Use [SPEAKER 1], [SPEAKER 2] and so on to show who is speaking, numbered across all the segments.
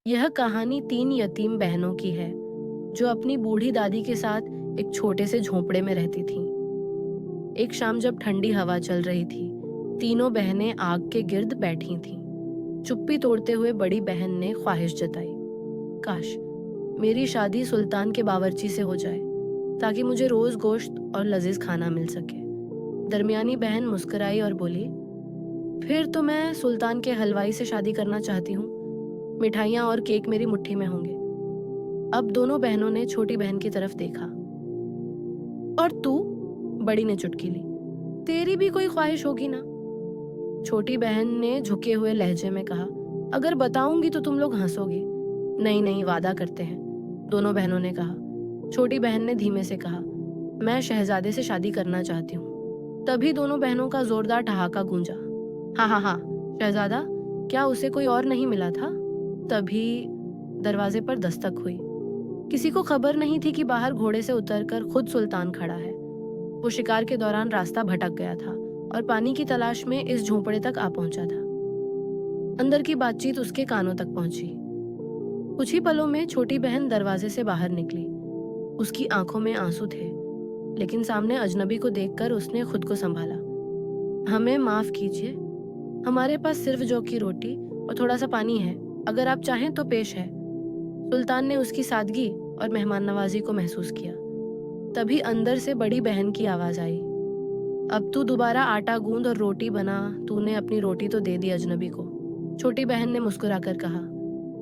[SPEAKER 1] यह कहानी 3 यतीम बहनों की है जो अपनी बूढ़ी दादी के साथ एक छोटे से झोंपड़े में रहती थीं। एक शाम जब ठंडी हवा चल रही थी, तीनों बहनें आग के गिर्द बैठी थीं। चुप्पी तोड़ते हुए बड़ी बहन ने ख्वाहिश जताई, काश मेरी शादी सुल्तान के बावर्ची से हो जाए ताकि मुझे रोज गोश्त और लजीज खाना मिल सके। दरमियानी बहन मुस्कुराई और बोली, फिर तो मैं सुल्तान के हलवाई से शादी करना चाहती हूँ। मिठाइयाँ और केक मेरी मुट्ठी में होंगे। अब दोनों बहनों ने छोटी बहन की तरफ देखा। और तू? बड़ी ने चुटकी ली, तेरी भी कोई ख्वाहिश होगी ना? छोटी बहन ने झुके हुए लहजे में कहा, अगर बताऊंगी तो तुम लोग हंसोगे। नहीं नहीं, वादा करते हैं, दोनों बहनों ने कहा। छोटी बहन ने धीमे से कहा, मैं शहजादे से शादी करना चाहती हूँ। तभी दोनों बहनों का जोरदार ठहाका गूंजा। हाँ हाँ हाँ, शहजादा? क्या उसे कोई और नहीं मिला था? तभी दरवाजे पर दस्तक हुई। किसी को खबर नहीं थी कि बाहर घोड़े से उतरकर खुद सुल्तान खड़ा है। वो शिकार के दौरान रास्ता भटक गया था और पानी की तलाश में इस झोंपड़े तक आ पहुंचा था। अंदर की बातचीत उसके कानों तक पहुंची। कुछ ही पलों में छोटी बहन दरवाजे से बाहर निकली। उसकी आंखों में आंसू थे, लेकिन सामने अजनबी को देखकर उसने खुद को संभाला। हमें माफ कीजिए, हमारे पास सिर्फ जौ की रोटी और थोड़ा सा पानी है, अगर आप चाहें तो पेश है। सुल्तान ने उसकी सादगी और मेहमान नवाजी को महसूस किया। तभी अंदर से बड़ी बहन की आवाज आई, अब तू दोबारा आटा गूंद और रोटी बना, तूने अपनी रोटी तो दे दी अजनबी को। छोटी बहन ने मुस्कुराकर कहा,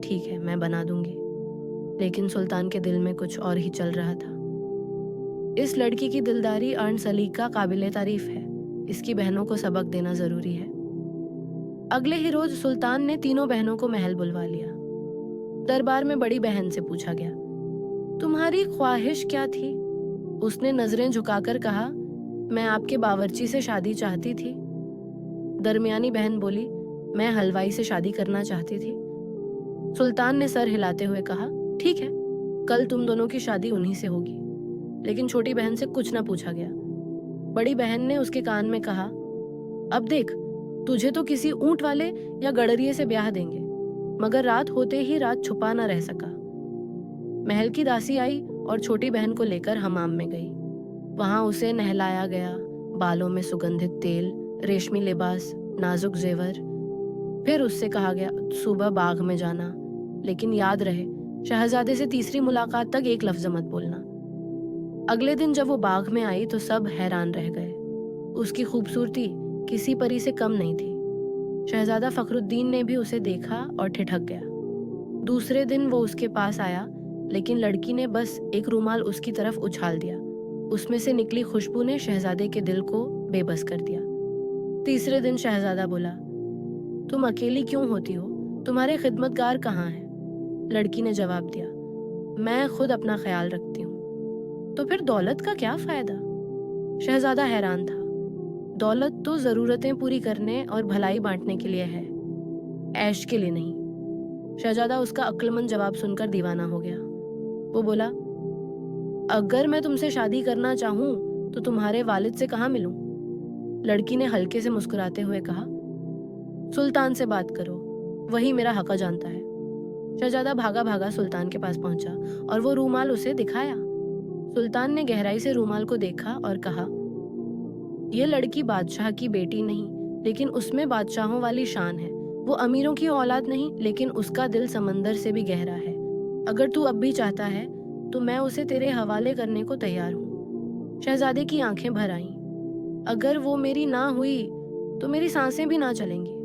[SPEAKER 1] ठीक है, मैं बना दूंगी। लेकिन सुल्तान के दिल में कुछ और ही चल रहा था। इस लड़की की दिलदारी अर्न सलीका काबिले तारीफ है। इसकी बहनों को सबक देना जरूरी है। अगले ही रोज सुल्तान ने तीनों बहनों को महल बुलवा लिया। दरबार में बड़ी बहन से पूछा गया, तुम्हारी ख्वाहिश क्या थी? उसने नजरें झुकाकर कहा, मैं आपके बावर्ची से शादी चाहती थी। दरमियानी बहन बोली, मैं हलवाई से शादी करना चाहती थी। सुल्तान ने सर हिलाते हुए कहा, ठीक है, कल तुम दोनों की शादी उन्हीं से होगी। लेकिन छोटी बहन से कुछ ना पूछा गया। बड़ी बहन ने उसके कान में कहा, अब देख, तुझे तो किसी ऊंट वाले या गडरिये से ब्याह देंगे। मगर रात होते ही रात छुपा न रह सका। महल की दासी आई और छोटी बहन को लेकर हमाम में गई। वहां उसे नहलाया गया, बालों में सुगंधित तेल, रेशमी लिबास, नाजुक जेवर। फिर उससे कहा गया, सुबह बाग में जाना, लेकिन याद रहे शहजादे से तीसरी मुलाकात तक एक लफ्ज मत बोलना। अगले दिन जब वो बाग में आई तो सब हैरान रह गए। उसकी खूबसूरती किसी परी से कम नहीं थी। शहजादा फखरुद्दीन ने भी उसे देखा और ठिठक गया। दूसरे दिन वो उसके पास आया, लेकिन लड़की ने बस एक रूमाल उसकी तरफ उछाल दिया। उसमें से निकली खुशबू ने शहजादे के दिल को बेबस कर दिया। तीसरे दिन शहजादा बोला, तुम अकेली क्यों होती हो? तुम्हारे खिदमतगार कहाँ हैं? लड़की ने जवाब दिया, मैं खुद अपना ख्याल रखती हूँ। तो फिर दौलत का क्या फायदा? शहजादा हैरान था। दौलत तो जरूरतें पूरी करने और भलाई बांटने के लिए है, ऐश के लिए नहीं। शहजादा उसका अक्लमंद जवाब सुनकर दीवाना हो गया। वो बोला, अगर मैं तुमसे शादी करना चाहूं तो तुम्हारे वालिद से कहाँ मिलूं? लड़की ने हल्के से मुस्कुराते हुए कहा, सुल्तान से बात करो, वही मेरा हक जानता है। शहजादा भागा भागा सुल्तान के पास पहुंचा और वो रूमाल उसे दिखाया। सुल्तान ने गहराई से रूमाल को देखा और कहा, यह लड़की बादशाह की बेटी नहीं, लेकिन उसमें बादशाहों वाली शान है। वो अमीरों की औलाद नहीं, लेकिन उसका दिल समंदर से भी गहरा है। अगर तू अब भी चाहता है तो मैं उसे तेरे हवाले करने को तैयार हूँ। शहजादे की आंखें भर आईं। अगर वो मेरी ना हुई तो मेरी सांसें भी ना चलेंगी।